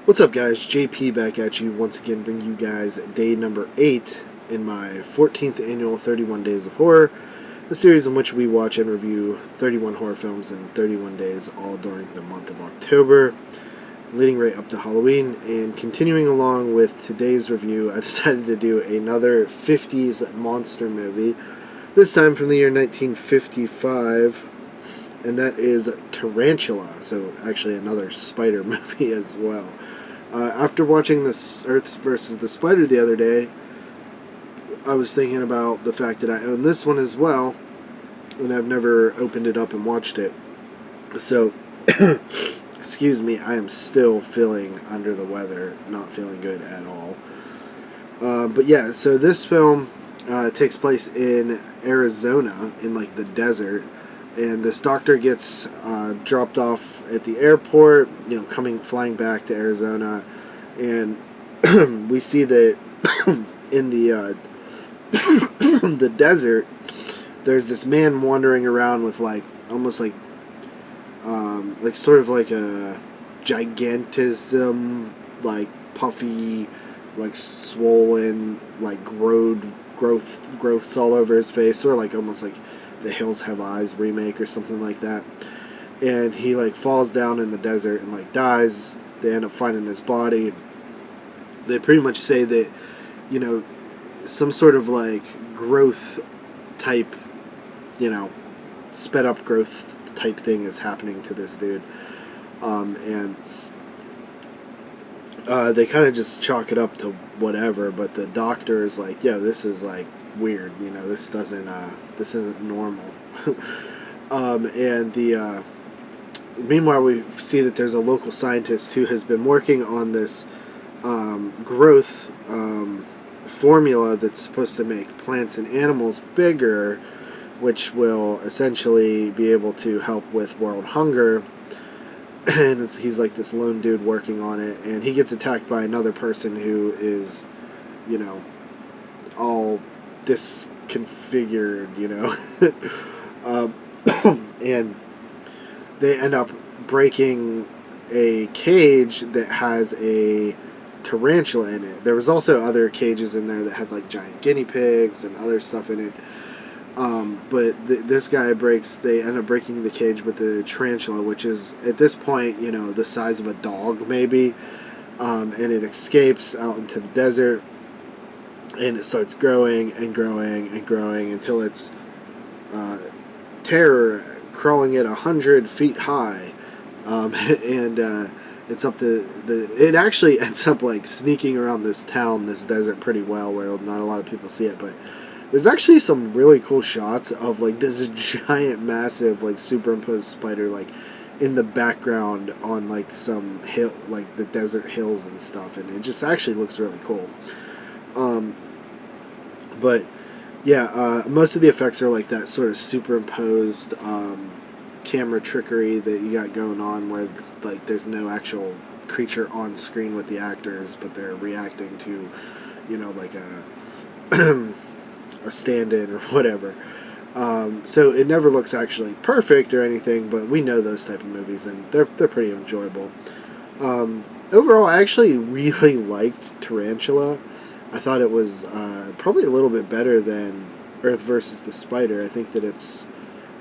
What's up, guys? JP back at you once again, bring you guys day number 8 in my 14th annual 31 Days of Horror, a series in which we watch and review 31 horror films in 31 days, all during the month of October, leading right up to Halloween. And continuing along with today's review, I decided to do another 50s monster movie, this time from the year 1955, and that is Tarantula, so actually another spider movie as well. After watching this Earth versus the Spider the other day, I was thinking about the fact that I own this one as well, and I've never opened it up and watched it. So, excuse me, I am still feeling under the weather, not feeling good at all. But yeah, so this film takes place in Arizona, in like the desert. And this doctor gets dropped off at the airport, flying back to Arizona, and we see that in the the desert, there's this man wandering around with almost like sort of like a gigantism, like puffy, like swollen, like growths all over his face, sort of like almost like The Hills Have Eyes remake or something like that. And he falls down in the desert and dies. They end up finding his body. They pretty much say that, some sort of growth type, sped up growth type thing is happening to this dude. And they kind of just chalk it up to whatever, but the doctor is like, yo, this is weird, this isn't normal. And the meanwhile, we see that there's a local scientist who has been working on this growth formula that's supposed to make plants and animals bigger, which will essentially be able to help with world hunger. And he's like this lone dude working on it, and he gets attacked by another person who is, all disconfigured, and they end up breaking a cage that has a tarantula in it. There was also other cages in there that had giant guinea pigs and other stuff in it. But this guy they end up breaking the cage with the tarantula, which is at this point, the size of a dog maybe, and it escapes out into the desert. And it starts growing and growing and growing until it's terror, crawling at 100 feet high. And it's up to it actually ends up sneaking around this desert pretty well, where not a lot of people see it. But there's actually some really cool shots of this giant, massive, superimposed spider in the background on some hill, the desert hills and stuff. And it just actually looks really cool. But yeah, most of the effects are that sort of superimposed camera trickery that you got going on, where there's no actual creature on screen with the actors, but they're reacting to, a stand-in or whatever. So it never looks actually perfect or anything, but we know those type of movies, and they're pretty enjoyable. Overall, I actually really liked Tarantula. I thought it was probably a little bit better than Earth versus the Spider. I think that it's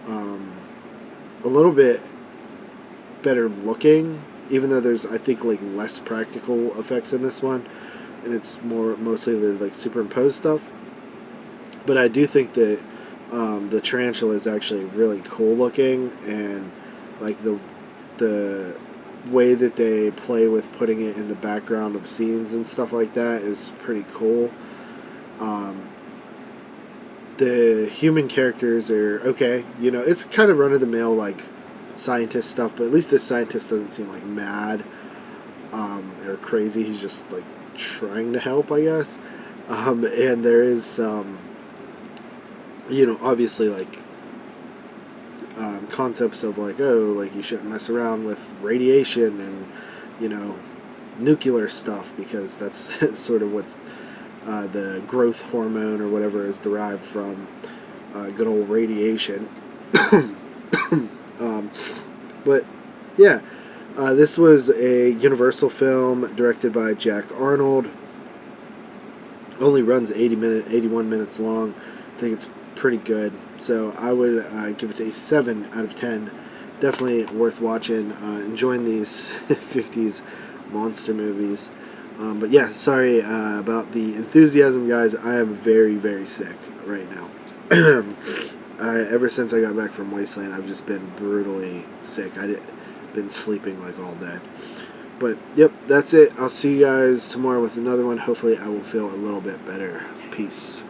a little bit better looking, even though there's, I think, less practical effects in this one, and it's mostly the superimposed stuff. But I do think that the tarantula is actually really cool looking, and the way that they play with putting it in the background of scenes and stuff like that is pretty cool. The human characters are okay. It's kind of run-of-the-mill scientist stuff, but at least this scientist doesn't seem mad or crazy. He's just trying to help, I guess. And there is some, obviously concepts of you shouldn't mess around with radiation and nuclear stuff, because that's sort of what's the growth hormone or whatever is derived from good old radiation. But yeah, This was a Universal film directed by Jack Arnold. Only runs 81 minutes long. I think it's pretty good. So I would give it a 7 out of 10. Definitely worth watching. Enjoying these 50s monster movies. But yeah, sorry about the enthusiasm, guys. I am very, very sick right now. Ever since I got back from Wasteland, I've just been brutally sick. I've been sleeping like all day. But, yep, that's it. I'll see you guys tomorrow with another one. Hopefully I will feel a little bit better. Peace.